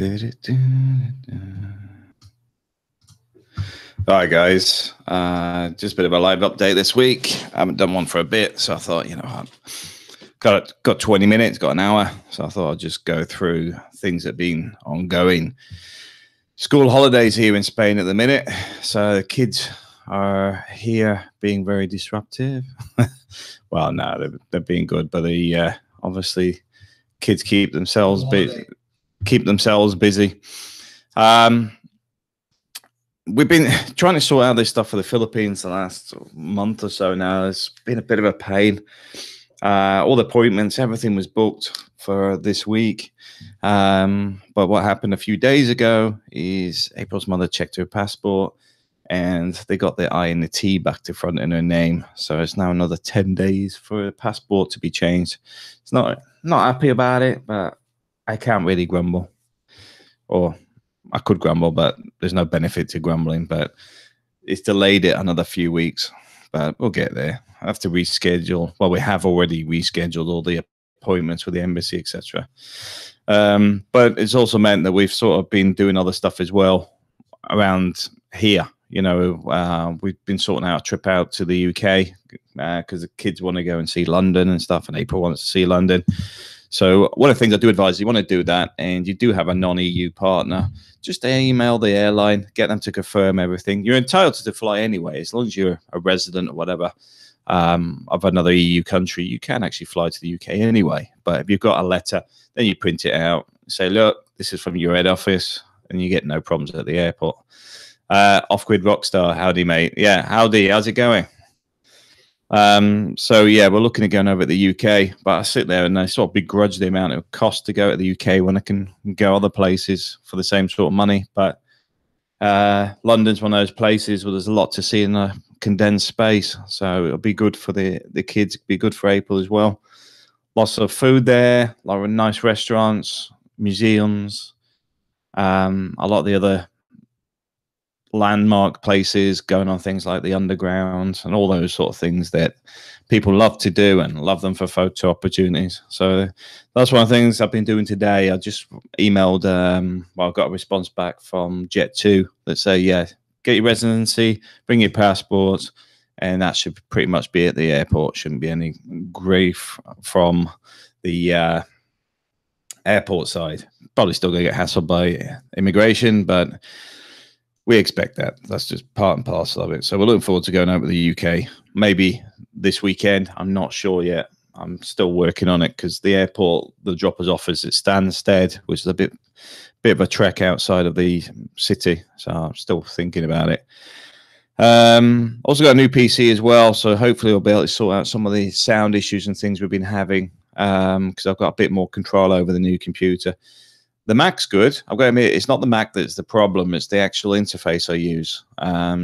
All right, guys. Just a bit of a live update this week. I haven't done one for a bit, so I thought, got 20 minutes, got an hour, so I thought I'd just go through things that have been ongoing. School holidays here in Spain at the minute, so the kids are here being very disruptive. Well, no, they're being good, but they obviously kids keep themselves busy. We've been trying to sort out this stuff for the Philippines the last month or so now. It's been a bit of a pain. All the appointments, everything was booked for this week. But what happened a few days ago is April's mother checked her passport and they got the I and the T back to front in her name. So it's now another 10 days for the passport to be changed. It's not happy about it, but I can't really grumble. Or I could grumble, but there's no benefit to grumbling. But it's delayed it another few weeks, but we'll get there. I have to reschedule. Well, we have already rescheduled all the appointments with the embassy, etc. But it's also meant that we've sort of been doing other stuff as well around here. We've been sorting out a trip out to the UK because the kids want to go and see London and stuff, and April wants to see London. So one of the things I do advise, you want to do that, and you do have a non-EU partner, just email the airline, get them to confirm everything. You're entitled to fly anyway, as long as you're a resident or whatever of another EU country, you can actually fly to the UK anyway. But if you've got a letter, then you print it out, say, look, this is from your head office, and you get no problems at the airport. Off-grid Rockstar, howdy, mate. Yeah, howdy, how's it going? So yeah, we're looking at going over to the UK, but I sit there and I sort of begrudge the amount of cost to go to the UK when I can go other places for the same sort of money. But London's one of those places where there's a lot to see in a condensed space, so it'll be good for the kids, be good for April as well. Lots of food there, a lot of nice restaurants, museums, a lot of the other landmark places, going on things like the underground and all those sort of things that people love to do and love them for photo opportunities. So that's one of the things I've been doing today. I just emailed, I got a response back from Jet2 that say, yeah, get your residency, bring your passports, and that should pretty much be at the airport. Shouldn't be any grief from the airport side. Probably still going to get hassled by immigration, but we expect that. That's just part and parcel of it. So we're looking forward to going over to the UK. Maybe this weekend. I'm not sure yet. I'm still working on it because the airport, the drop-us off is at Stansted, which is a bit of a trek outside of the city. So I'm still thinking about it. Also got a new PC as well. So hopefully I'll be able to sort out some of the sound issues and things we've been having because I've got a bit more control over the new computer. The Mac's good. I've got to admit, it's not the Mac that's the problem. It's the actual interface I use.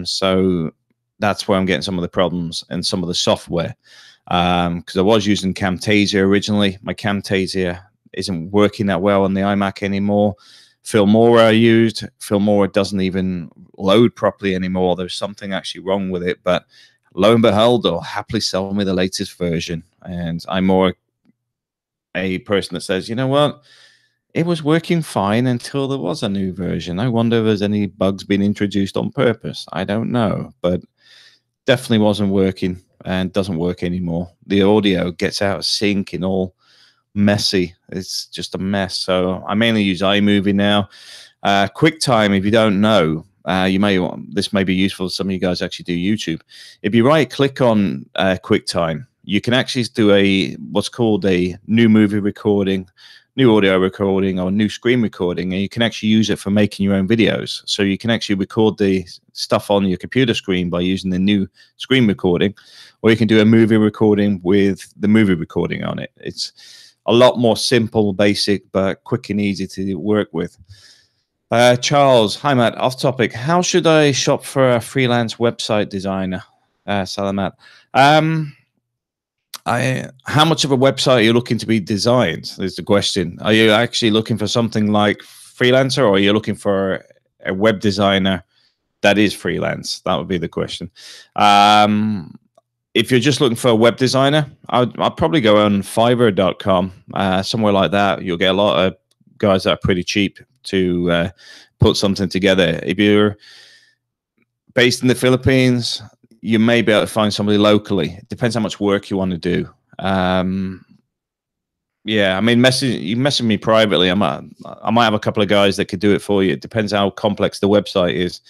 So that's where I'm getting some of the problems and some of the software. Because I was using Camtasia originally. My Camtasia isn't working that well on the iMac anymore. Filmora I used. Filmora doesn't even load properly anymore. There's something actually wrong with it. But lo and behold, they'll happily sell me the latest version. And I'm more a person that says, you know what? It was working fine until there was a new version. I wonder if there's any bugs being introduced on purpose. I don't know, but definitely wasn't working and doesn't work anymore. The audio gets out of sync and all messy. It's just a mess. So I mainly use iMovie now. QuickTime, if you don't know, this may be useful to some of you guys actually do YouTube. If you right click on QuickTime, you can actually do what's called a new movie recording, new audio recording, or new screen recording, and you can actually use it for making your own videos. So you can actually record the stuff on your computer screen by using the new screen recording, or you can do a movie recording with the movie recording on it. It's a lot more simple, basic, but quick and easy to work with. Charles, hi Matt, off topic. How should I shop for a freelance website designer? Salamat. How much of a website are you looking to be designed? Is the question. Are you actually looking for something like freelancer, or are you looking for a web designer that is freelance? That would be the question. If you're just looking for a web designer, I'd probably go on Fiverr.com, somewhere like that. You'll get a lot of guys that are pretty cheap to put something together. If you're based in the Philippines, you may be able to find somebody locally. It depends how much work you want to do. Yeah, I mean, you message me privately. I might have a couple of guys that could do it for you. It depends how complex the website is.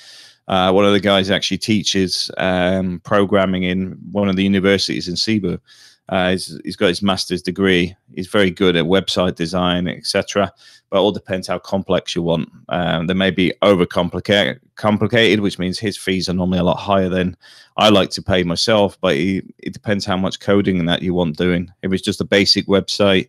One of the guys actually teaches programming in one of the universities in Cebu. He's got his master's degree. He's very good at website design, etc. But it all depends how complex you want. They may be complicated, which means his fees are normally a lot higher than I like to pay myself. But it depends how much coding and that you want doing. If it's just a basic website,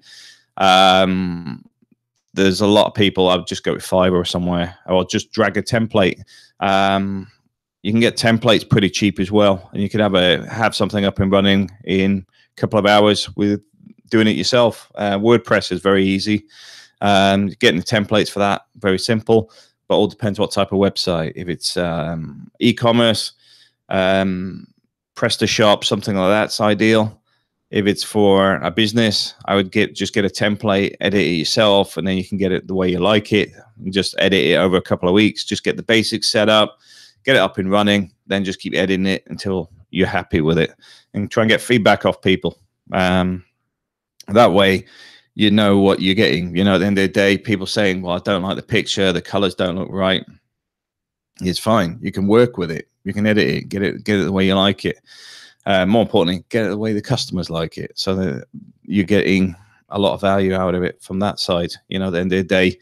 there's a lot of people. I'll just go with Fiverr or somewhere, or just drag a template. You can get templates pretty cheap as well, and you could have something up and running in a couple of hours with doing it yourself. WordPress is very easy. Getting the templates for that, very simple, but all depends what type of website. If it's e-commerce, PrestaShop, something like that's ideal. If it's for a business, I would just get a template, edit it yourself, and then you can get it the way you like it. And just edit it over a couple of weeks. Just get the basics set up, get it up and running, then just keep editing it until you're happy with it, and try and get feedback off people. That way, you know what you're getting. You know, at the end of the day, people saying, well, I don't like the picture, the colors don't look right. It's fine. You can work with it. You can edit it, get it the way you like it. More importantly, get it the way the customers like it, so that you're getting a lot of value out of it from that side. You know, at the end of the day,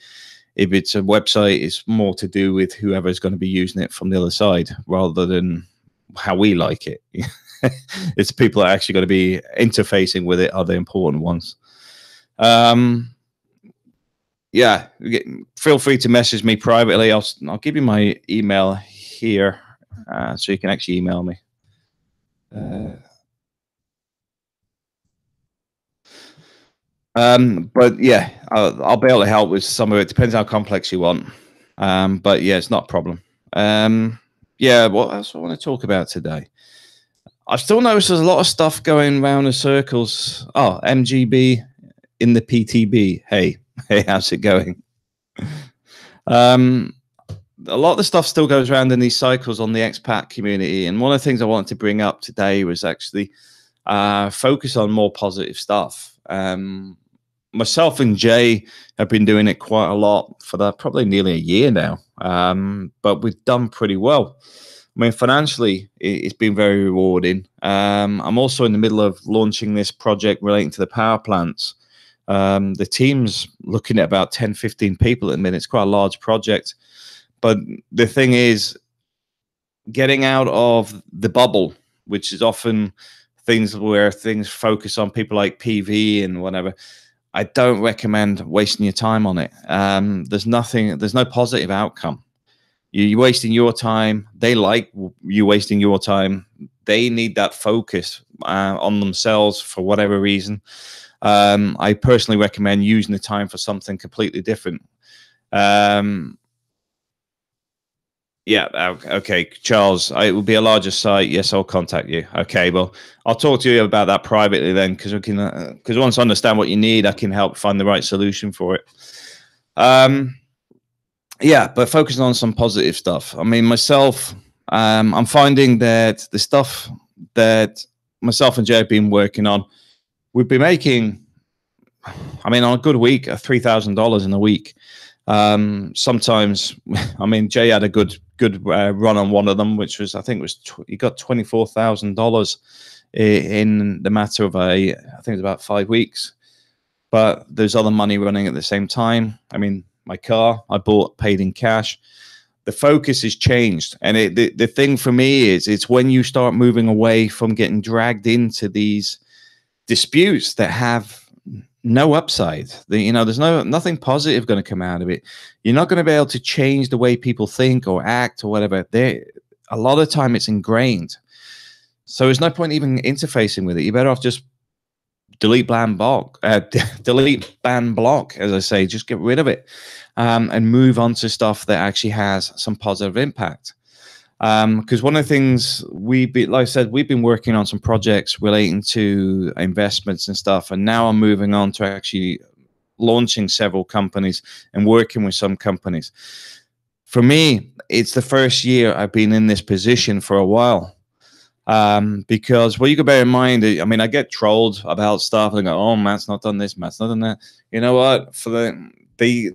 if it's a website, it's more to do with whoever's going to be using it from the other side, rather than how we like it. It's people that are actually going to be interfacing with it are the important ones. Yeah, feel free to message me privately. I'll give you my email here, so you can actually email me. But yeah, I'll be able to help with some of it. Depends how complex you want. But yeah, it's not a problem. Yeah, what else I want to talk about today? I've still noticed there's a lot of stuff going around in circles. Oh, MGB in the PTB. Hey, how's it going? A lot of the stuff still goes around in these cycles on the expat community. And one of the things I wanted to bring up today was actually focus on more positive stuff. Myself and Jay have been doing it quite a lot for probably nearly a year now. But we've done pretty well. I mean, financially, it's been very rewarding. I'm also in the middle of launching this project relating to the power plants. The team's looking at about 10, 15 people at the minute. It's quite a large project. But the thing is, getting out of the bubble, which is often things where things focus on people like PV and whatever, I don't recommend wasting your time on it. There's no positive outcome. You're wasting your time. They like you wasting your time. They need that focus on themselves for whatever reason. I personally recommend using the time for something completely different. Yeah, okay, Charles, it will be a larger site. Yes, I'll contact you. Okay, well, I'll talk to you about that privately then, because once I understand what you need, I can help find the right solution for it. Yeah, but focusing on some positive stuff. I mean, myself, I'm finding that the stuff that myself and Jay have been working on, we've been making, I mean, on a good week, $3,000 in a week. Sometimes, I mean, Jay had a good run on one of them, which was, I think, he got $24,000 in the matter of I think it's about 5 weeks. But there's other money running at the same time. I mean, my car I paid in cash. The focus has changed, and the thing for me is, it's when you start moving away from getting dragged into these disputes that have no upside. There's nothing positive going to come out of it. You're not going to be able to change the way people think or act or whatever. A lot of the time it's ingrained. So there's no point even interfacing with it. You're better off just delete, ban, block, as I say. Just get rid of it, and move on to stuff that actually has some positive impact. Because one of the things like I said, we've been working on some projects relating to investments and stuff, and now I'm moving on to actually launching several companies and working with some companies. For me, it's the first year I've been in this position for a while. Because what you got to bear in mind, I mean, I get trolled about stuff and go, "Oh, Matt's not done this, Matt's not done that." You know what? They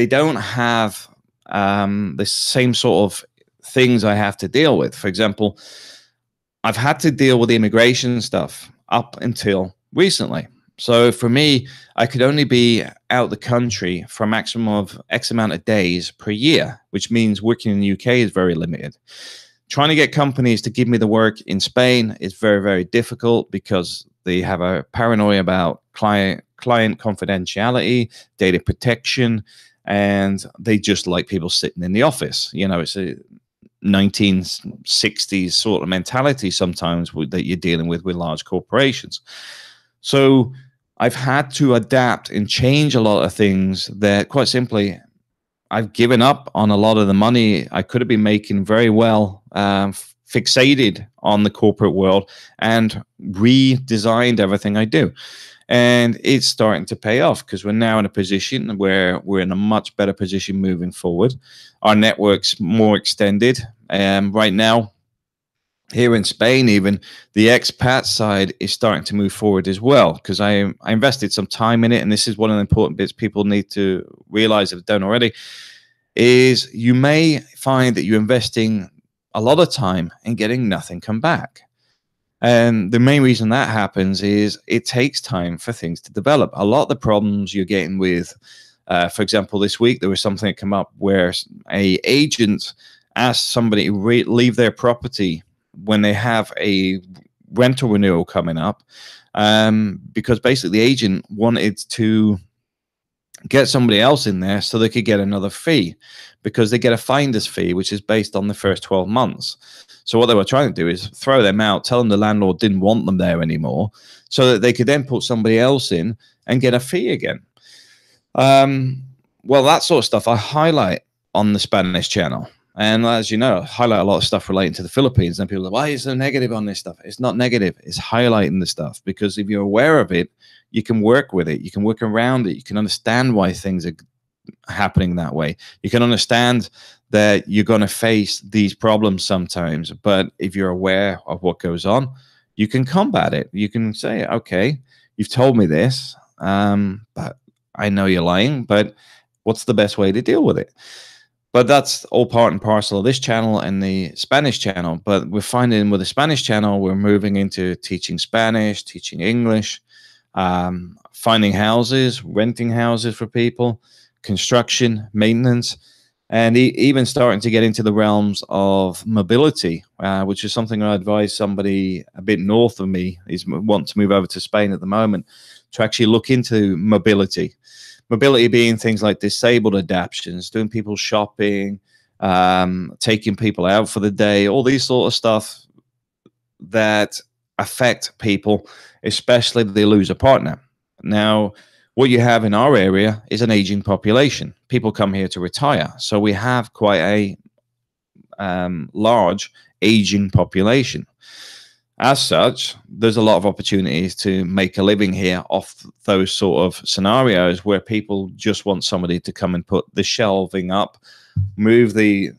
don't have the same sort of things I have to deal with. For example, I've had to deal with immigration stuff up until recently. So for me, I could only be out the country for a maximum of X amount of days per year, which means working in the UK is very limited. Trying to get companies to give me the work in Spain is very, very difficult because they have a paranoia about client confidentiality, data protection, and they just like people sitting in the office. You know, it's a 1960s sort of mentality sometimes that you're dealing with large corporations. So I've had to adapt and change a lot of things that, quite simply, I've given up on a lot of the money I could have been making very well, fixated on the corporate world, and redesigned everything I do. And it's starting to pay off because we're now in a position where we're in a much better position moving forward. Our network's more extended. Right now, here in Spain, even the expat side is starting to move forward as well, because I invested some time in it. And this is one of the important bits people need to realize, if they don't already, is you may find that you're investing a lot of time and getting nothing come back. And the main reason that happens is it takes time for things to develop. A lot of the problems you're getting with, for example, this week, there was something that came up where a agent asked somebody to leave their property when they have a rental renewal coming up, because basically the agent wanted to get somebody else in there so they could get another fee, because they get a finder's fee, which is based on the first 12 months. So what they were trying to do is throw them out, tell them the landlord didn't want them there anymore, so that they could then put somebody else in and get a fee again. Well, that sort of stuff I highlight on the Spanish channel. And as you know, I highlight a lot of stuff relating to the Philippines. And people are like, why is so negative on this stuff? It's not negative. It's highlighting the stuff, because if you're aware of it, you can work with it. You can work around it. You can understand why things are happening that way. You can understand that you're going to face these problems sometimes. But if you're aware of what goes on, you can combat it. You can say, okay, you've told me this, but I know you're lying, but what's the best way to deal with it? But that's all part and parcel of this channel and the Spanish channel. But we're finding with the Spanish channel, we're moving into teaching Spanish, teaching English, finding houses, renting houses for people, construction, maintenance, and even starting to get into the realms of mobility, which is something I advise somebody a bit north of me, is want to move over to Spain at the moment, to actually look into mobility. Mobility being things like disabled adaptions, doing people shopping, taking people out for the day, all these sort of stuff that affect people, especially if they lose a partner. Now, what you have in our area is an aging population. People come here to retire. So we have quite a large aging population. As such, there's a lot of opportunities to make a living here off those sort of scenarios where people just want somebody to come and put the shelving up, move the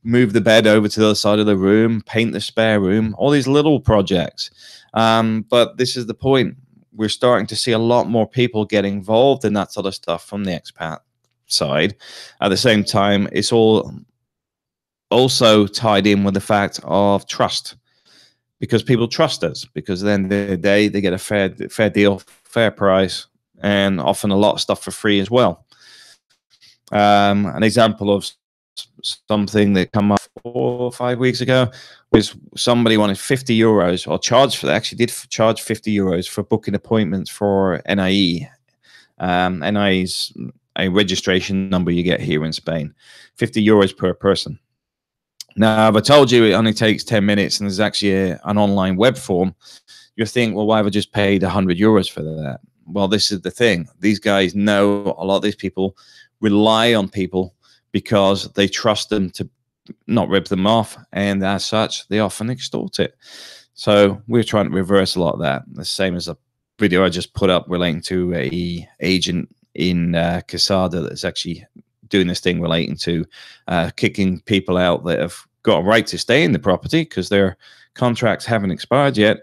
bed over to the other side of the room, paint the spare room, all these little projects. But this is the point. We're starting to see a lot more people get involved in that sort of stuff from the expat side. At the same time, it's all also tied in with the fact of trust, because people trust us, because then the day they get a fair deal, fair price, and often a lot of stuff for free as well. An example of something that came up 4 or 5 weeks ago was somebody wanted €50 or actually did charge €50 for booking appointments for NIE. NIE is a registration number you get here in Spain, €50 per person. Now, if I told you it only takes 10 minutes and there's actually an online web form, you think, well, why have I just paid €100 for that? Well, this is the thing. These guys know a lot of these people rely on people because they trust them to not rip them off. And as such, they often extort it. So we're trying to reverse a lot of that. The same as a video I just put up relating to a agent in Casada that's actually doing this thing relating to kicking people out that have got a right to stay in the property because their contracts haven't expired yet,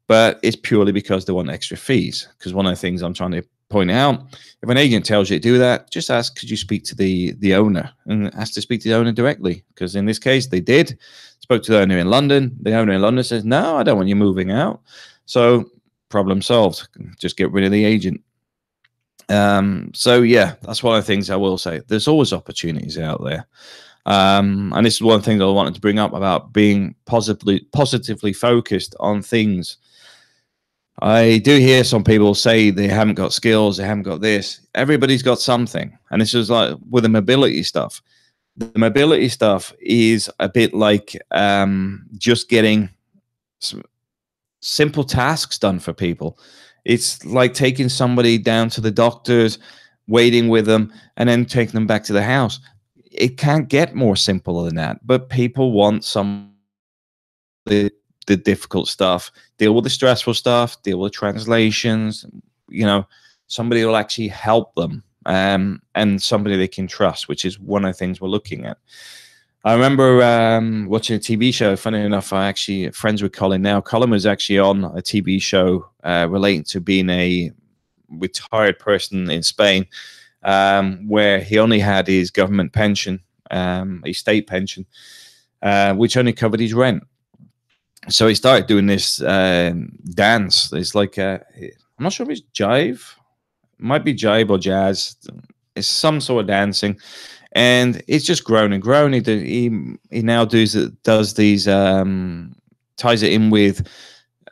but it's purely because they want extra fees. Because one of the things I'm trying to point out, if an agent tells you to do that, just ask, could you speak to the owner, and ask to speak to the owner directly. Because in this case, they did. Spoke to the owner in London. The owner in London says, no, I don't want you moving out. So problem solved. Just get rid of the agent. So yeah, that's one of the things I will say. There's always opportunities out there. And this is one of the things I wanted to bring up about being positively focused on things. I do hear some people say they haven't got skills, they haven't got this. Everybody's got something. And this is like with the mobility stuff. The mobility stuff is a bit like just getting some simple tasks done for people. It's like taking somebody down to the doctors, waiting with them, and then taking them back to the house. It can't get more simple than that. But people want some the difficult stuff, deal with the stressful stuff, deal with translations. You know, somebody will actually help them, and somebody they can trust, which is one of the things we're looking at. I remember watching a TV show. Funny enough, I actually friends with Colin now. Colin was actually on a TV show relating to being a retired person in Spain, where he only had his government pension, his state pension, which only covered his rent. So he started doing this dance. It's like, I'm not sure if it's jive. It might be jive or jazz. It's some sort of dancing. And it's just grown and grown. He now does these, ties it in with,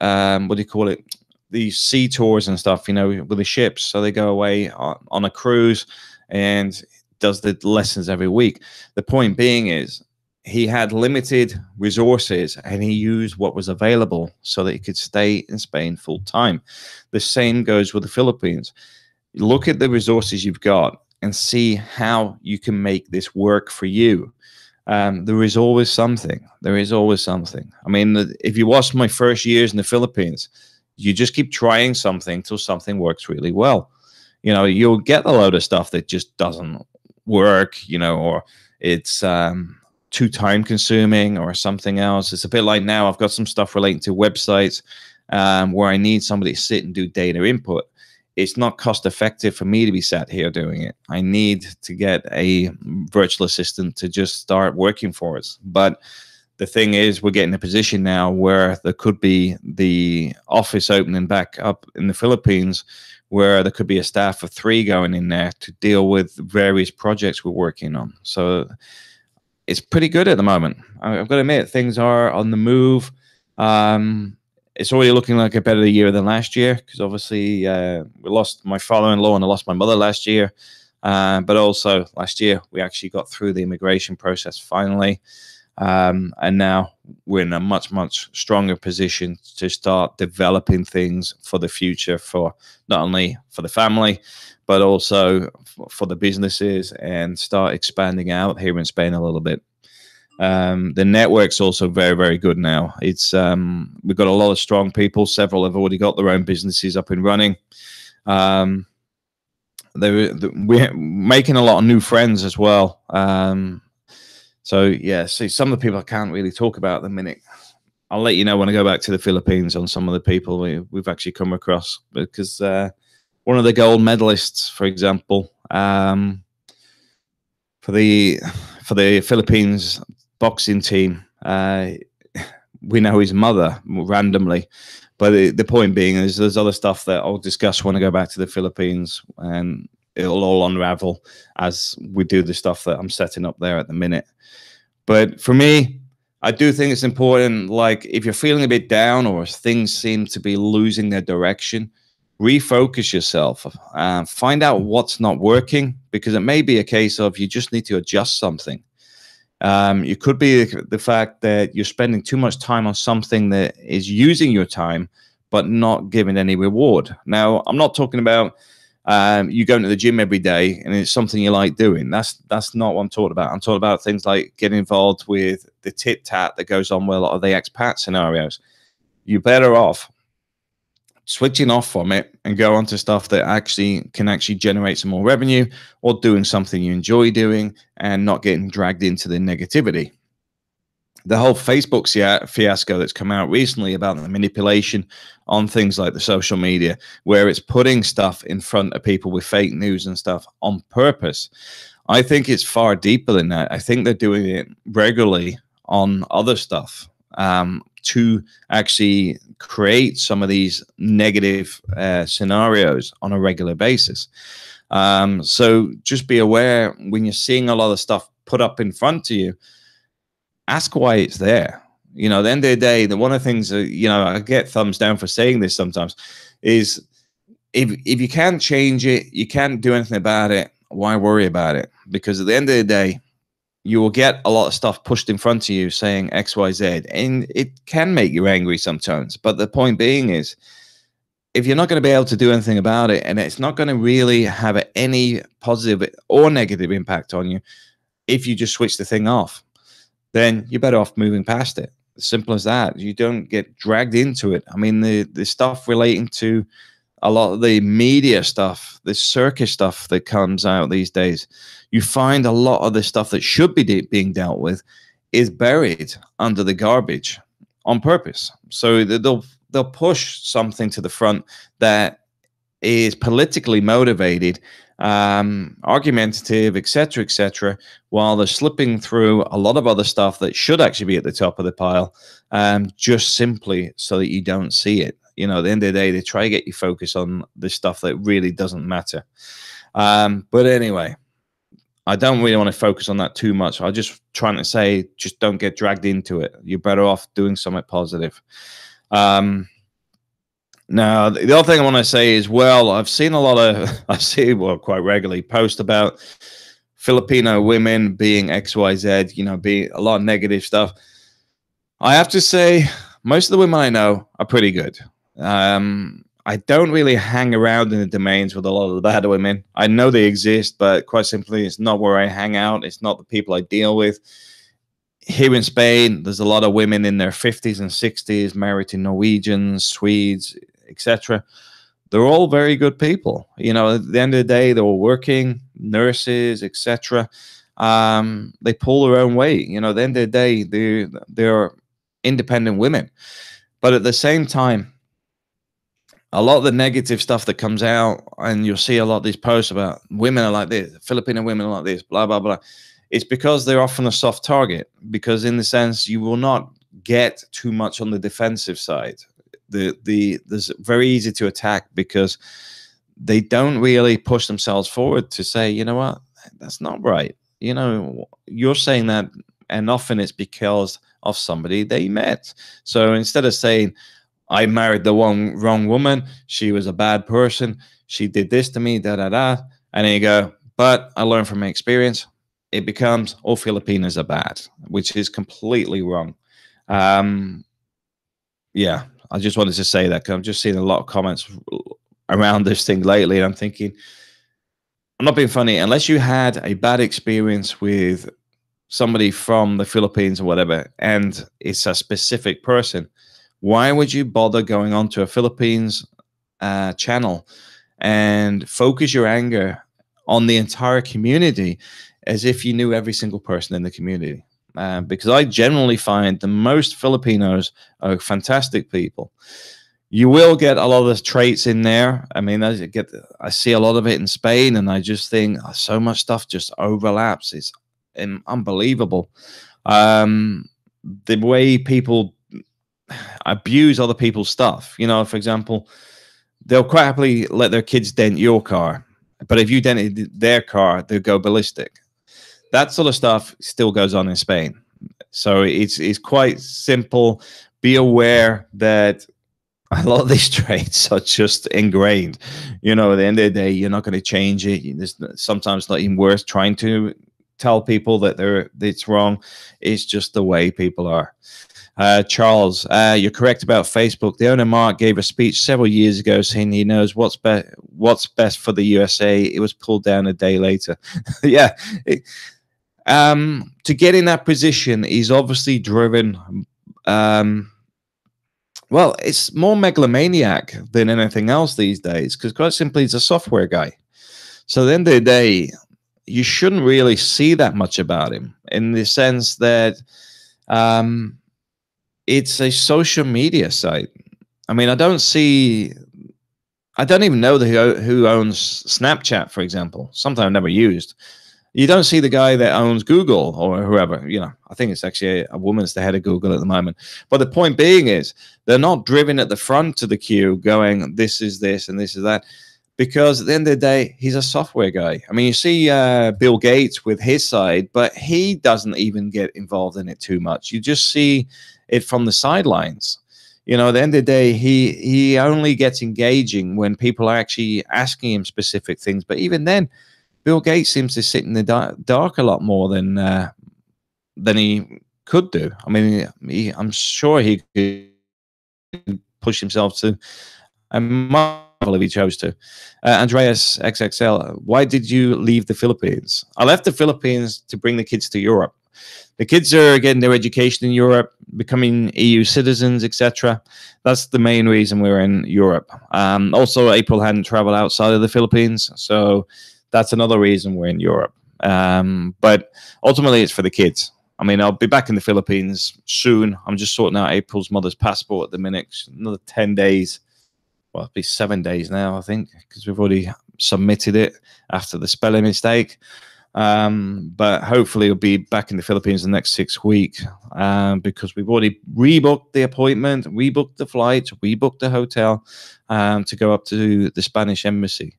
what do you call it? These sea tours and stuff, you know, with the ships. So they go away on a cruise and does the lessons every week. The point being is he had limited resources and he used what was available so that he could stay in Spain full time. The same goes with the Philippines. Look at the resources you've got and see how you can make this work for you. There is always something. There is always something. I mean, if you watch my first years in the Philippines, you just keep trying something till something works really well. You know, you'll get a load of stuff that just doesn't work, you know, or it's too time consuming or something else. It's a bit like now I've got some stuff relating to websites where I need somebody to sit and do data input. It's not cost effective for me to be sat here doing it. I need to get a virtual assistant to just start working for us. But the thing is, we're getting a position now where there could be the office opening back up in the Philippines, where there could be a staff of 3 going in there to deal with various projects we're working on. So it's pretty good at the moment. I've got to admit, things are on the move. It's already looking like a better year than last year because obviously we lost my father-in-law and I lost my mother last year. But also last year we actually got through the immigration process finally. And now we're in a much, much stronger position to start developing things for the future, for not only for the family, but also for the businesses, and start expanding out here in Spain a little bit. The network's also very, very good now. It's we've got a lot of strong people. Several have already got their own businesses up and running. We're making a lot of new friends as well. So yeah, see, some of the people I can't really talk about at the minute. I'll let you know when I go back to the Philippines on some of the people we've actually come across, because one of the gold medalists, for example, for the Philippines boxing team, we know his mother randomly. But the point being is there's other stuff that I'll discuss when I go back to the Philippines, and it'll all unravel as we do the stuff that I'm setting up there at the minute. But for me, I do think it's important, like if you're feeling a bit down or things seem to be losing their direction, refocus yourself, find out what's not working, because it may be a case of you just need to adjust something. It could be the fact that you're spending too much time on something that is using your time, but not giving any reward. Now, I'm not talking about you going to the gym every day and it's something you like doing. That's not what I'm talking about. I'm talking about things like getting involved with the tit-tat that goes on with a lot of the expat scenarios. You're better off switching off from it and go on to stuff that actually can actually generate some more revenue, or doing something you enjoy doing and not getting dragged into the negativity. The whole Facebook fiasco that's come out recently about the manipulation on things like the social media, where it's putting stuff in front of people with fake news and stuff on purpose. I think it's far deeper than that. I think they're doing it regularly on other stuff, to actually create some of these negative scenarios on a regular basis. So just be aware when you're seeing a lot of stuff put up in front of you, ask why it's there. You know, at the end of the day, one of the things that, you know, I get thumbs down for saying this sometimes, is if you can't change it, you can't do anything about it, why worry about it? Because at the end of the day, you will get a lot of stuff pushed in front of you saying X, Y, Z, and it can make you angry sometimes. But the point being is, if you're not going to be able to do anything about it, and it's not going to really have any positive or negative impact on you, if you just switch the thing off, then you're better off moving past it. Simple as that. You don't get dragged into it. I mean, the stuff relating to a lot of the media stuff, the circus stuff that comes out these days, you find a lot of the stuff that should be being dealt with is buried under the garbage on purpose. So they'll push something to the front that is politically motivated, argumentative, etc., while they're slipping through a lot of other stuff that should actually be at the top of the pile, just simply so that you don't see it. You know, at the end of the day, they try to get you focused on the stuff that really doesn't matter. But anyway, I don't really want to focus on that too much. I'm just trying to say, just don't get dragged into it. You're better off doing something positive. Now, the other thing I want to say is, well, I've seen a lot of, quite regularly, posts about Filipino women being XYZ, you know, being a lot of negative stuff. I have to say, most of the women I know are pretty good. I don't really hang around in the domains with a lot of the bad women. I know they exist, but quite simply, it's not where I hang out. It's not the people I deal with. Here in Spain, there's a lot of women in their 50s and 60s, married to Norwegians, Swedes, etc. They're all very good people. You know, at the end of the day, they're all working, nurses, etc. They pull their own weight. You know, at the end of the day, they're independent women. But at the same time, a lot of the negative stuff that comes out, and you'll see a lot of these posts about women are like this, Filipino women are like this, blah, blah, blah. It's because they're often a soft target, because in the sense you will not get too much on the defensive side. There's very easy to attack because they don't really push themselves forward to say, you know what, that's not right. You know, you're saying that, and often it's because of somebody they met. So instead of saying, I married the wrong woman, she was a bad person, she did this to me, da da da, and then you go, but I learned from my experience, it becomes all Filipinos are bad, which is completely wrong. Yeah, I just wanted to say that because I'm just seeing a lot of comments around this thing lately, and I'm thinking, I'm not being funny, unless you had a bad experience with somebody from the Philippines or whatever, and it's a specific person, why would you bother going on to a Philippines channel and focus your anger on the entire community as if you knew every single person in the community? Because I generally find the most Filipinos are fantastic people. You will get a lot of the traits in there. I mean, I see a lot of it in Spain, and I just think so much stuff just overlaps. It's unbelievable. The way people abuse other people's stuff. You know, for example, they'll quite happily let their kids dent your car, but if you dented their car, they'll go ballistic. That sort of stuff still goes on in Spain. So it's quite simple. Be aware that a lot of these traits are just ingrained. You know, at the end of the day, you're not going to change it. There's sometimes not even worth trying to tell people that it's wrong. It's just the way people are. Charles, you're correct about Facebook. The owner Mark gave a speech several years ago saying he knows what's best for the USA. It was pulled down a day later. Yeah. To get in that position, he's obviously driven. Well, it's more megalomaniac than anything else these days, because quite simply, he's a software guy. So at the end of the day, you shouldn't really see that much about him, in the sense that um, it's a social media site. I mean, I don't even know who owns Snapchat, for example, something I've never used. You don't see the guy that owns Google or whoever. I think it's actually a woman's the head of Google at the moment. But the point being is, they're not driven at the front of the queue going, this is this and this is that, because at the end of the day, he's a software guy. I mean, you see Bill Gates with his side, but he doesn't even get involved in it too much. You just see it from the sidelines. At the end of the day, he only gets engaging when people are actually asking him specific things. But even then, Bill Gates seems to sit in the dark a lot more than he could do. I mean, I'm sure he could push himself to a marvel if he chose to. Andreas XXL, why did you leave the Philippines? I left the Philippines to bring the kids to Europe. The kids are getting their education in Europe, becoming EU citizens, etc. That's the main reason we're in Europe. Also, April hadn't traveled outside of the Philippines, so that's another reason we're in Europe. But ultimately, it's for the kids. I mean, I'll be back in the Philippines soon. I'm just sorting out April's mother's passport at the minute. Another 10 days. Well, it'll be 7 days now, I think, because we've already submitted it after the spelling mistake. But hopefully we'll be back in the Philippines the next 6 weeks, because we've already rebooked the appointment, rebooked the flight, rebooked the hotel, to go up to the Spanish embassy.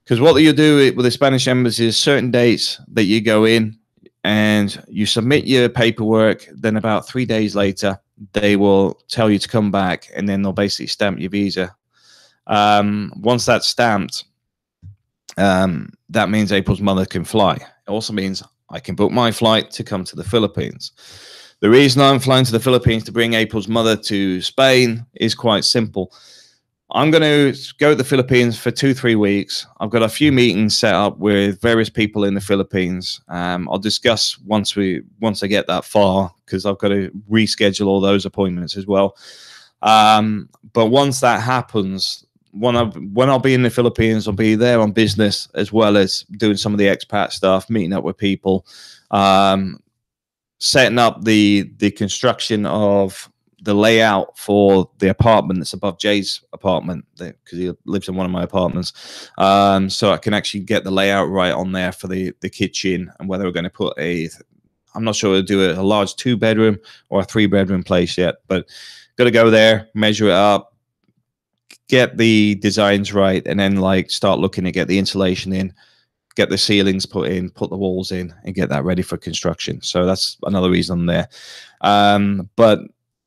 Because what you do with the Spanish embassy is certain dates that you go in and you submit your paperwork. Then about 3 days later, they will tell you to come back, and then they'll basically stamp your visa. Once that's stamped, that means April's mother can fly. It also means I can book my flight to come to the Philippines. The reason I'm flying to the Philippines to bring April's mother to Spain is quite simple. I'm going to go to the Philippines for 2-3 weeks. I've got a few meetings set up with various people in the Philippines. I'll discuss once I get that far, because I've got to reschedule all those appointments as well. But once that happens, when I'll be in the Philippines, I'll be there on business as well as doing some of the expat stuff, meeting up with people, setting up the construction of the layout for the apartment that's above Jay's apartment, because he lives in one of my apartments. So I can actually get the layout right on there for the kitchen, and whether we're going to put I'm not sure we'll do a large 2-bedroom or a 3-bedroom place yet, but got to go there, measure it up, get the designs right, and then start looking to get the insulation in, get the ceilings put in, put the walls in, and get that ready for construction. So that's another reason I'm there. But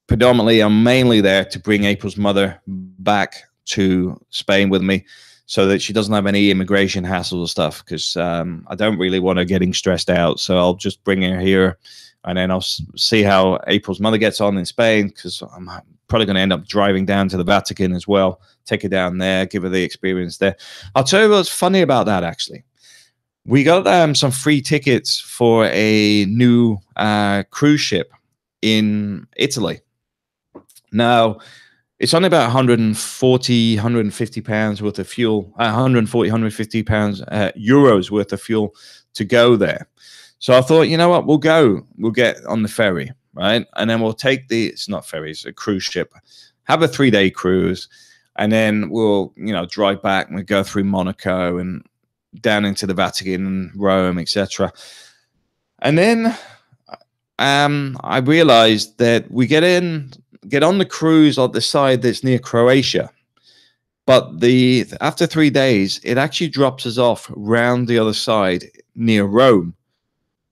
predominantly, I'm mainly there to bring April's mother back to Spain with me, so that she doesn't have any immigration hassles or stuff, because I don't really want her getting stressed out. So I'll just bring her here, and then I'll see how April's mother gets on in Spain, because I'm probably going to end up driving down to the Vatican as well, take her down there, give her the experience there. I'll tell you what's funny about that, actually. We got some free tickets for a new cruise ship in Italy. Now, it's only about 140, 150 pounds worth of fuel, 140, 150 pounds, euros worth of fuel to go there. So I thought, you know what, we'll get on the ferry, right? And then we'll take it's not ferry, it's a cruise ship, have a 3-day cruise, and then we'll, drive back, and we'll go through Monaco and down into the Vatican and Rome, etc. And then I realized that we get on the cruise on the side that's near Croatia, but after 3 days, it actually drops us off round the other side near Rome.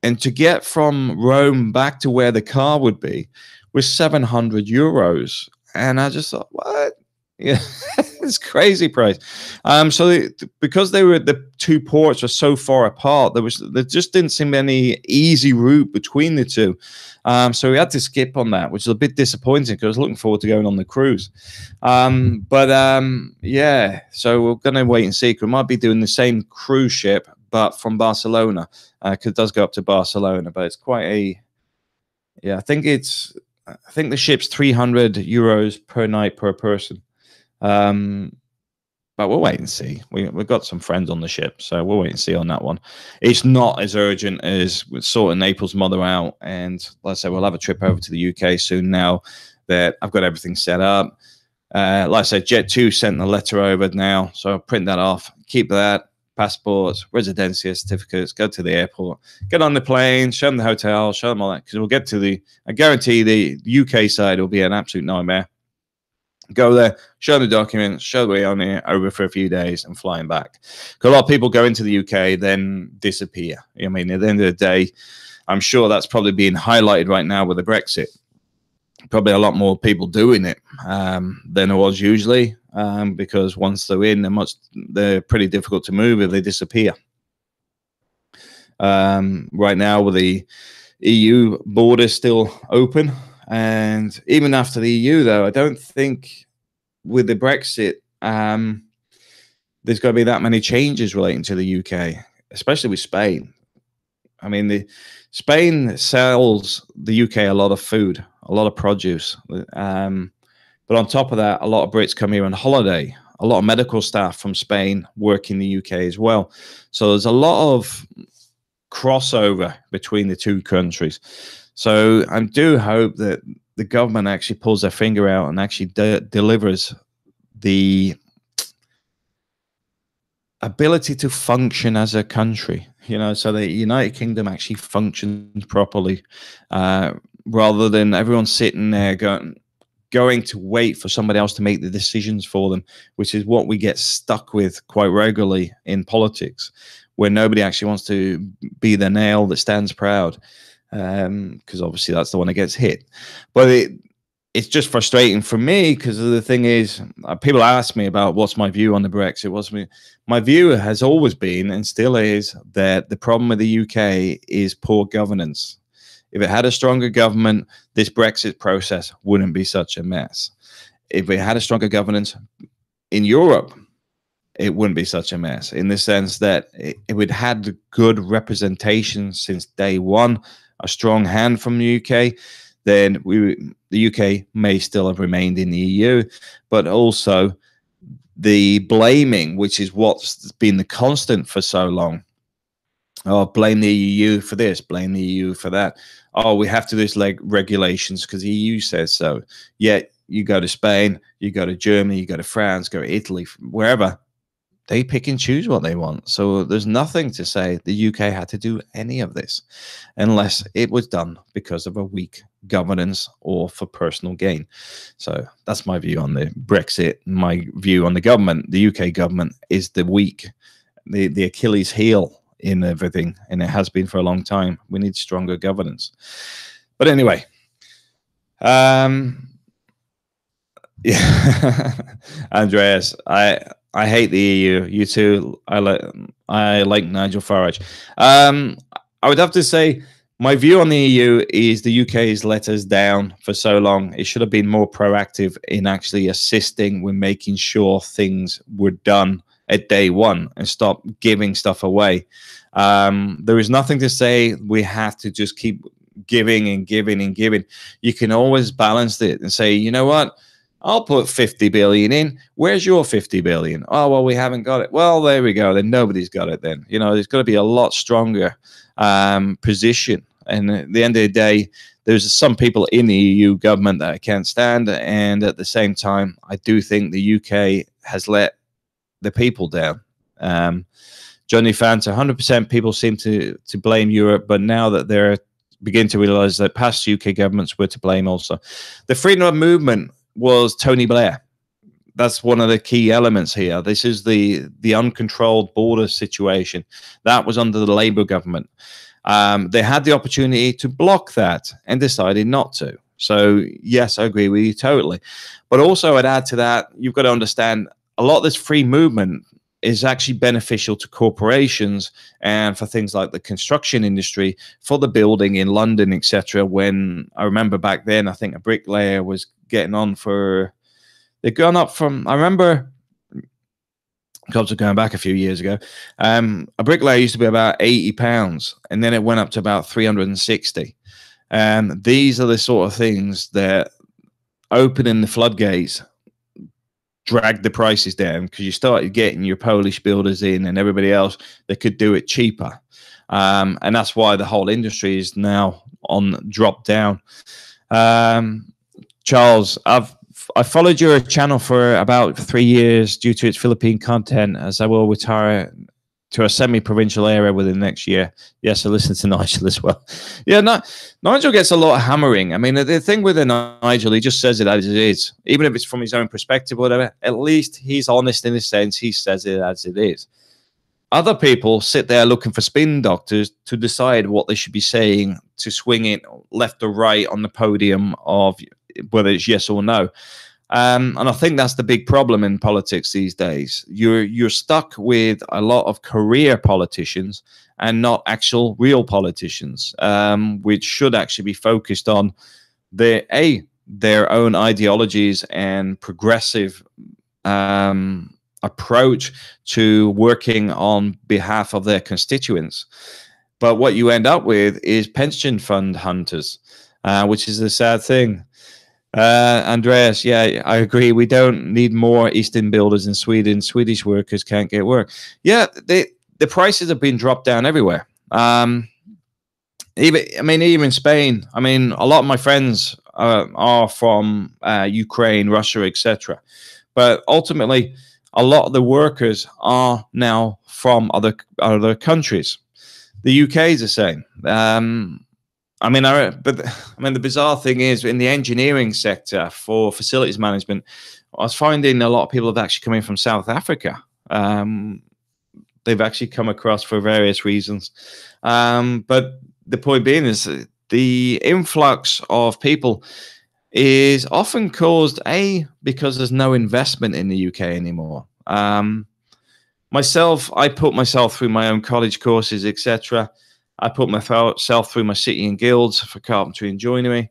And to get from Rome back to where the car would be was 700 euros. And I just thought, what? Yeah, it's crazy price. Because the 2 ports were so far apart, there just didn't seem any easy route between the two. So we had to skip on that, which is a bit disappointing, because I was looking forward to going on the cruise. Yeah, so we're going to wait and see. We might be doing the same cruise ship, but from Barcelona, because it does go up to Barcelona. But it's quite I think it's I think the ship's €300 per night per person. But we'll wait and see. We've got some friends on the ship, so we'll wait and see on that one. It's not as urgent as sorting Naples' mother out. And like I said, we'll have a trip over to the UK soon now that I've got everything set up. Like I said, Jet2 sent the letter over now, so I'll print that off, keep that, passports, residencia certificates, go to the airport, get on the plane, show them the hotel, show them all that, because we'll get to I guarantee the UK side will be an absolute nightmare. Go there, show the documents, show the way on here, over for a few days and flying back. Because a lot of people go into the UK, then disappear. I mean, at the end of the day, I'm sure that's probably being highlighted right now with the Brexit. Probably a lot more people doing it than it was usually, because once they're in, they're pretty difficult to move if they disappear. Right now, with the EU border still open, and even after the EU, though, I don't think with the Brexit, there's going to be that many changes relating to the UK, especially with Spain. I mean, Spain sells the UK a lot of food, a lot of produce. But on top of that, a lot of Brits come here on holiday. A lot of medical staff from Spain work in the UK as well. So there's a lot of crossover between the two countries. So I do hope that the government actually pulls their finger out and actually delivers the ability to function as a country, so the United Kingdom actually functions properly, rather than everyone sitting there going to wait for somebody else to make the decisions for them, which is what we get stuck with quite regularly in politics, where nobody actually wants to be the nail that stands proud, because obviously that's the one that gets hit. But it's just frustrating for me, because the thing is, people ask me about what's my view on the Brexit. My view has always been, and still is, that the problem with the UK is poor governance. If it had a stronger government, this Brexit process wouldn't be such a mess. If we had a stronger governance in Europe, it wouldn't be such a mess, in the sense that it would had good representation since day one, a strong hand from the UK, then the UK may still have remained in the EU, but also the blaming, which is what's been the constant for so long. Oh, blame the EU for this, blame the EU for that. Oh, we have to do this regulations because the EU says so. Yet you go to Spain, you go to Germany, you go to France, go to Italy, wherever, they pick and choose what they want. So there's nothing to say the UK had to do any of this unless it was done because of a weak governance or for personal gain. So that's my view on the Brexit. My view on the government, the UK government, is the weak, the Achilles heel in everything, and it has been for a long time. We need stronger governance. But anyway, yeah, Andreas, I hate the EU. You too. I like Nigel Farage. I would have to say my view on the EU is the UK has let us down for so long. It should have been more proactive in actually assisting with making sure things were done at day one and stop giving stuff away. There is nothing to say we have to just keep giving and giving and giving. You can always balance it and say, you know what? I'll put 50 billion in. Where's your 50 billion? Oh, well, we haven't got it. Well, there we go. Then nobody's got it then. There's got to be a lot stronger position. And at the end of the day, there's some people in the EU government that I can't stand. And at the same time, I do think the UK has let the people down. Johnny Fanta, 100% people seem to blame Europe, but now that they're beginning to realize that past UK governments were to blame also. The freedom of movement was Tony Blair. That's one of the key elements here. This is the uncontrolled border situation. That was under the Labour government. They had the opportunity to block that and decided not to. So, yes, I agree with you totally. But also I'd add to that, you've got to understand a lot of this free movement is actually beneficial to corporations and for things like the construction industry, for the building in London, etc. When I remember back then, I think a bricklayer was getting on for, they've gone up from, I remember, because we're going back a few years ago, a bricklayer used to be about £80, and then it went up to about 360. And these are the sort of things that opening the floodgates drag the prices down, because you started getting your Polish builders in and everybody else that could do it cheaper. And that's why the whole industry is now on drop down. Charles, I followed your channel for about 3 years due to its Philippine content, as I will retire to a semi-provincial area within the next year. Yes, I listen to Nigel as well. Yeah, no, Nigel gets a lot of hammering. I mean, the thing with Nigel, he just says it as it is. Even if it's from his own perspective or whatever, at least he's honest in the sense he says it as it is. Other people sit there looking for spin doctors to decide what they should be saying, to swing it left or right on the podium of whether it's yes or no. And I think that's the big problem in politics these days. You're stuck with a lot of career politicians and not actual real politicians, which should actually be focused on their own ideologies and progressive approach to working on behalf of their constituents. But what you end up with is pension fund hunters, which is a sad thing. Andreas, yeah, I agree. We don't need more Eastern builders in Sweden. Swedish workers can't get work. Yeah, the prices have been dropped down everywhere. Even Spain. I mean, a lot of my friends are from Ukraine, Russia, etc. But ultimately, a lot of the workers are now from other countries. The UK is the same. The bizarre thing is, in the engineering sector for facilities management, I was finding a lot of people have actually come in from South Africa. They've actually come across for various reasons. But the point being is the influx of people is often caused, because there's no investment in the UK anymore. Myself, I put myself through my own college courses, etc. I put myself through my city and guilds for carpentry and joinery.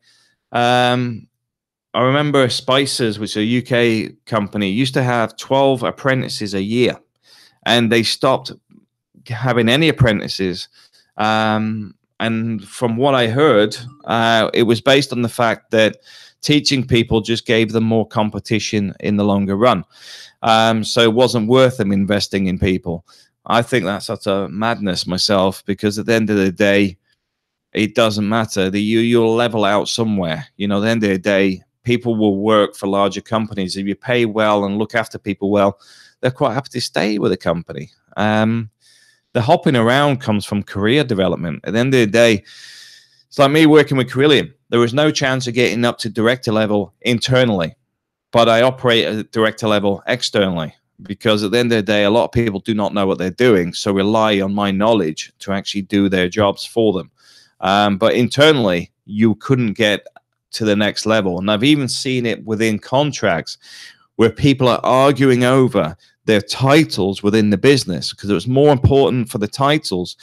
I remember Spicers, which is a UK company, used to have 12 apprentices a year, and they stopped having any apprentices. And from what I heard, it was based on the fact that teaching people just gave them more competition in the longer run. So it wasn't worth them investing in people. I think that's such a madness myself, because at the end of the day, it doesn't matter. You'll level out somewhere. At the end of the day, people will work for larger companies. If you pay well and look after people well, they're quite happy to stay with a company. The hopping around comes from career development. At the end of the day, it's like me working with Carillion. There was no chance of getting up to director level internally, but I operate at director level externally. Because at the end of the day, a lot of people do not know what they're doing, so rely on my knowledge to actually do their jobs for them. But internally, you couldn't get to the next level. And I've even seen it within contracts where people are arguing over their titles within the business, because it was more important for the titles,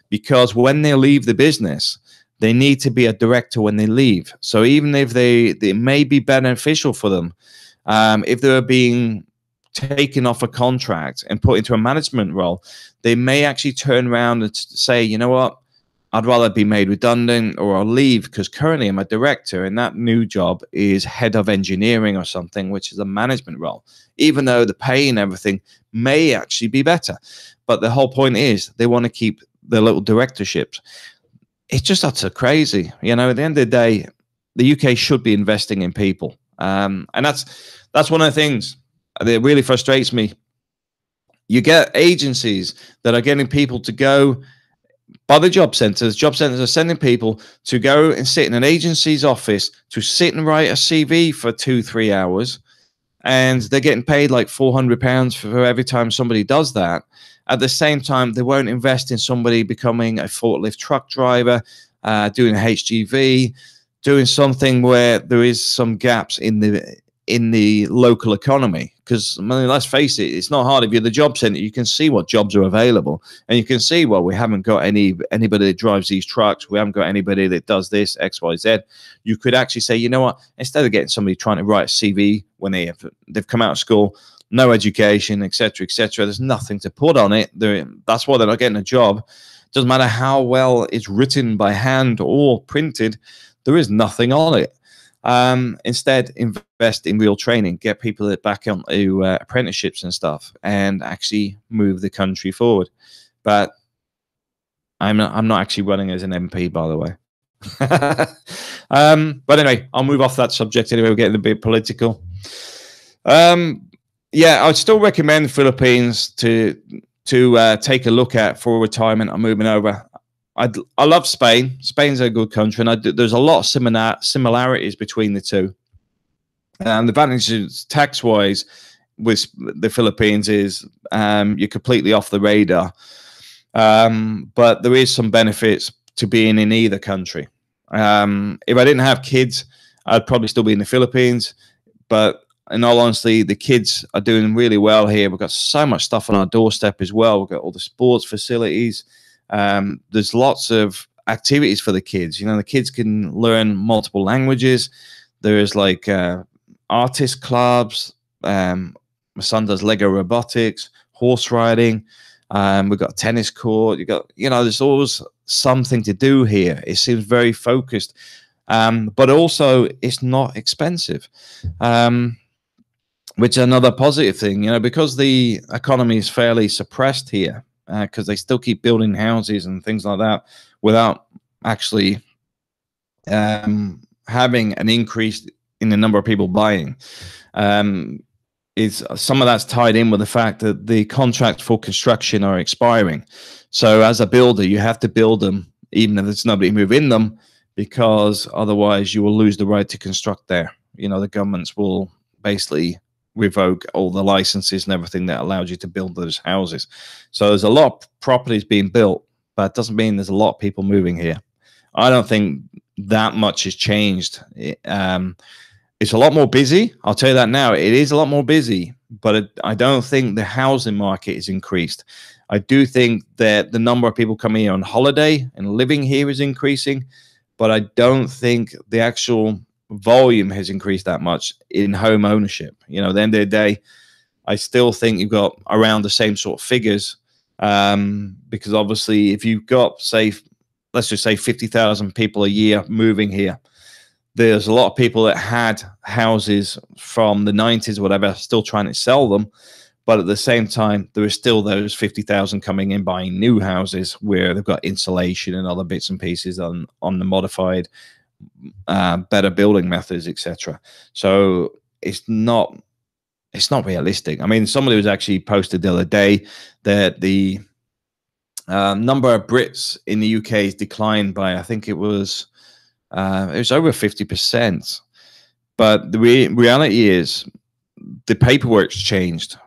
because when they leave the business, they need to be a director when they leave. So even if they may be beneficial for them, if they're being taken off a contract and put into a management role, they may actually turn around and say, you know what, I'd rather be made redundant, or I'll leave because currently I'm a director and that new job is head of engineering or something, which is a management role, even though the pay and everything may actually be better. But the whole point is they want to keep their little directorships. It's just utter crazy. At the end of the day, the UK should be investing in people. And that's one of the things that really frustrates me. You get agencies that are getting people to go by the job centers. Job centers are sending people to go and sit in an agency's office to sit and write a CV for 2-3 hours. And they're getting paid like £400 for every time somebody does that. At the same time, they won't invest in somebody becoming a forklift truck driver, doing a HGV, doing something where there is some gaps in the local economy. Because let's face it, it's not hard. If you're the job center, you can see what jobs are available, and you can see, well, we haven't got anybody that drives these trucks, we haven't got anybody that does this XYZ. You could actually say, you know what, instead of getting somebody trying to write a CV when they've come out of school, no education, etc., there's nothing to put on it. That's why they're not getting a job. Doesn't matter how well it's written by hand or printed, there is nothing on it. Instead, invest in real training, get people back onto apprenticeships and stuff, and actually move the country forward. But I'm not actually running as an MP, by the way. But anyway, I'll move off that subject anyway. We're getting a bit political. Yeah, I'd still recommend the Philippines to take a look at for retirement or moving over. I love Spain. Spain's a good country, and there's a lot of similarities between the two. And the advantages tax-wise with the Philippines is you're completely off the radar. But there is some benefits to being in either country. If I didn't have kids, I'd probably still be in the Philippines. But in all honesty, the kids are doing really well here. We've got so much stuff on our doorstep as well. We've got all the sports facilities. There's lots of activities for the kids. You know, the kids can learn multiple languages. There's like artist clubs. My son does Lego robotics, horse riding. We've got a tennis court. There's always something to do here. It seems very focused, but also it's not expensive, which is another positive thing. Because the economy is fairly suppressed here, because they still keep building houses and things like that without actually having an increase in the number of people buying. Some of that's tied in with the fact that the contracts for construction are expiring. So as a builder, you have to build them even if there's nobody move in them, because otherwise you will lose the right to construct there. The governments will basically revoke all the licenses and everything that allowed you to build those houses. So there's a lot of properties being built, but it doesn't mean there's a lot of people moving here. I don't think that much has changed. It's a lot more busy. I'll tell you that now. It is a lot more busy, but I don't think the housing market is increased. I do think that the number of people coming here on holiday and living here is increasing, but I don't think the actual volume has increased that much in home ownership. At the end of the day, I still think you've got around the same sort of figures, because obviously if you've got, let's just say 50,000 people a year moving here, there's a lot of people that had houses from the 90s or whatever, still trying to sell them. But at the same time, there is still those 50,000 coming in buying new houses where they've got insulation and other bits and pieces on the modified, better building methods, etc. So it's not realistic. I mean, somebody was actually posted the other day that the number of Brits in the UK has declined by, I think it was over 50%. But the reality is the paperwork's changed,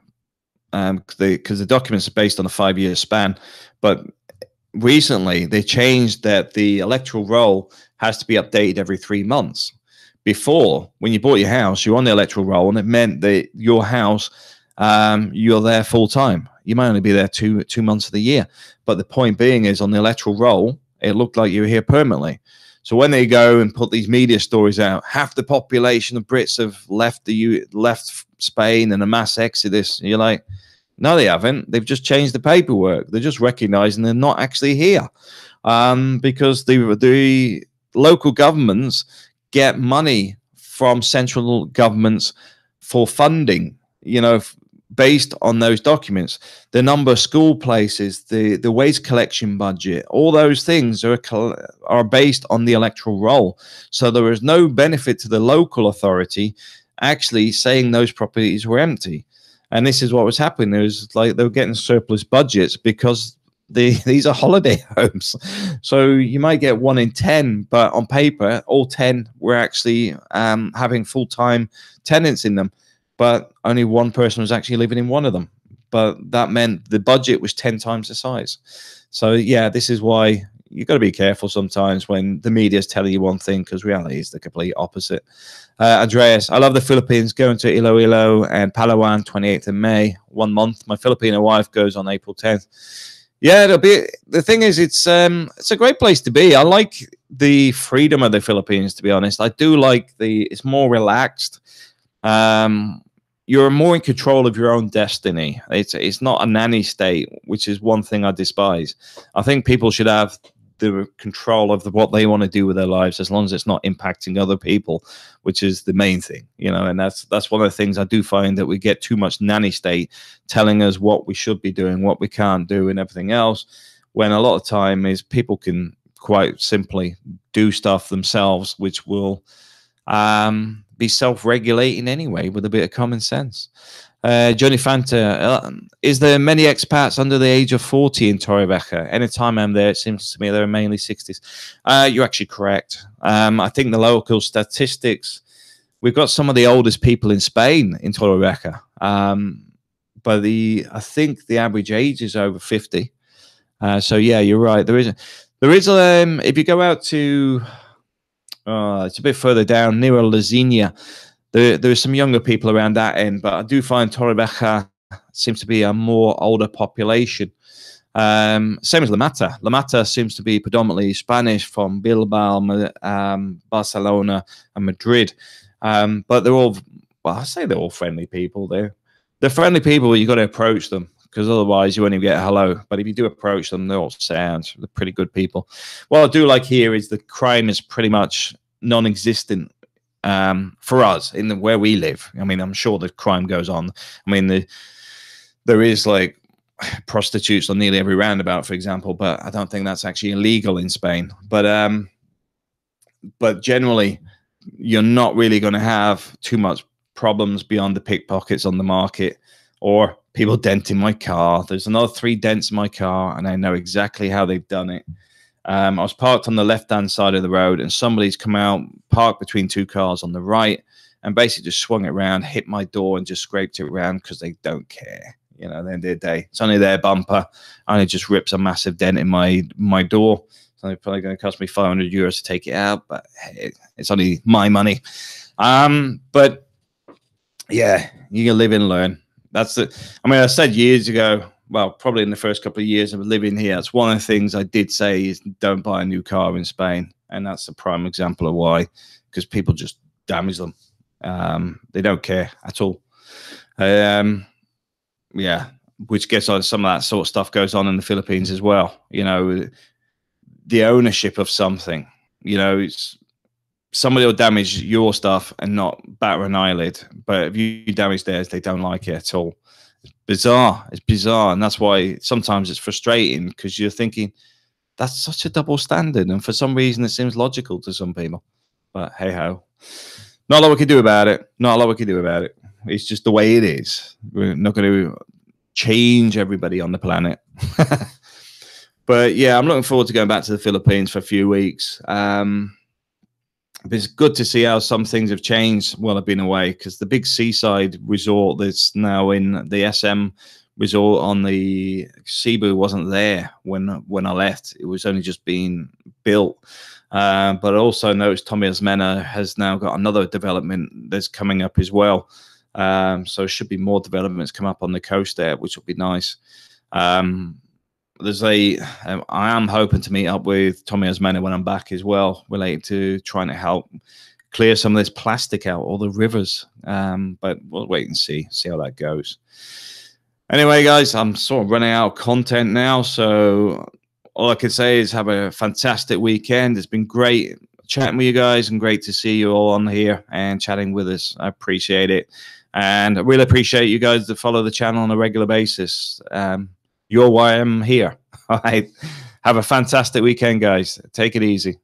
because the documents are based on a 5-year span. But recently they changed that the electoral roll has to be updated every 3 months. Before, when you bought your house, you're on the electoral roll, and it meant that your house, you're there full time. You might only be there two months of the year. But the point being is, on the electoral roll, it looked like you were here permanently. So when they go and put these media stories out, half the population of Brits have left Spain in a mass exodus, you're like, no, they haven't. They've just changed the paperwork. They're just recognizing they're not actually here, because the local governments get money from central governments for funding, based on those documents. The number of school places, the waste collection budget, all those things are based on the electoral roll. So there is no benefit to the local authority actually saying those properties were empty. And this is what was happening. It was like they were getting surplus budgets because these are holiday homes. So you might get 1 in 10, but on paper, all 10 were actually having full-time tenants in them. But only one person was actually living in one of them. But that meant the budget was 10 times the size. So, yeah, this is why you've got to be careful sometimes when the media is telling you one thing, because reality is the complete opposite. Andreas, I love the Philippines. Going to Iloilo and Palawan, 28th of May, 1 month. My Filipino wife goes on April 10th. Yeah, the thing is, it's a great place to be. I like the freedom of the Philippines, to be honest. I do like it's more relaxed. You're more in control of your own destiny. It's not a nanny state, which is one thing I despise. I think people should have the control of what they want to do with their lives, as long as it's not impacting other people, which is the main thing, you know. And that's one of the things I do find, that we get too much nanny state telling us what we should be doing, what we can't do, and everything else, when a lot of time is people can quite simply do stuff themselves, which will be self-regulating anyway, with a bit of common sense. Johnny Fanta, is there many expats under the age of 40 in Torrevieja? Anytime I'm there, it seems to me there are mainly 60s. You're actually correct. I think the local statistics, we've got some of the oldest people in Spain in Torrevieja, but I think the average age is over 50. So yeah, you're right. There is if you go out to it's a bit further down near Lazinia, there are some younger people around that end, but I do find Torrevieja seems to be a more older population. Same as La Mata. La Mata seems to be predominantly Spanish from Bilbao, Barcelona, and Madrid. But they're all, well, I say they're all friendly people. They're friendly people, but you got to approach them, because otherwise you won't even get a hello. But if you do approach them, they're all sound. They're pretty good people. What I do like here is the crime is pretty much non-existent for us in where we live. I mean, I'm sure the crime goes on. I mean, there is like prostitutes on nearly every roundabout, for example, but I don't think that's actually illegal in Spain. But generally, you're not really going to have too much problems beyond the pickpockets on the market or people denting my car. There's another 3 dents in my car, and I know exactly how they've done it. I was parked on the left-hand side of the road, and somebody's come out, parked between 2 cars on the right, and basically just swung it around, hit my door, and just scraped it around because they don't care. You know, at the end of the day, it's only their bumper, and it just rips a massive dent in my door. So it's probably going to cost me €500 to take it out, but hey, it's only my money. But yeah, you can live and learn. That's it. I mean, I said years ago, well, probably in the first couple of years of living here, that's one of the things I did say is don't buy a new car in Spain. And that's a prime example of why, because people just damage them. They don't care at all. Yeah, which gets on some of that sort of stuff goes on in the Philippines as well. You know, the ownership of something, you know, it's somebody will damage your stuff and not batter an eyelid. But if you damage theirs, they don't like it at all. It's bizarre. It's bizarre. And that's why sometimes it's frustrating, because you're thinking, that's such a double standard. And for some reason, it seems logical to some people. But hey ho. Not a lot we can do about it. Not a lot we can do about it. It's just the way it is. We're not going to change everybody on the planet. But yeah, I'm looking forward to going back to the Philippines for a few weeks. It's good to see how some things have changed while I've been away, because the big seaside resort that's now in the SM resort on the Cebu wasn't there when I left. It was only just being built. But I also noticed Tomias Mena has now got another development that's coming up as well. So should be more developments come up on the coast there, which will be nice. I am hoping to meet up with Tomias Mena when I'm back as well, related to trying to help clear some of this plastic out, all the rivers. But we'll wait and see how that goes. Anyway, guys, I'm sort of running out of content now, so all I can say is have a fantastic weekend. It's been great chatting with you guys, and great to see you all on here and chatting with us. I appreciate it, and I really appreciate you guys that follow the channel on a regular basis. You're why I'm here. All right. Have a fantastic weekend, guys. Take it easy.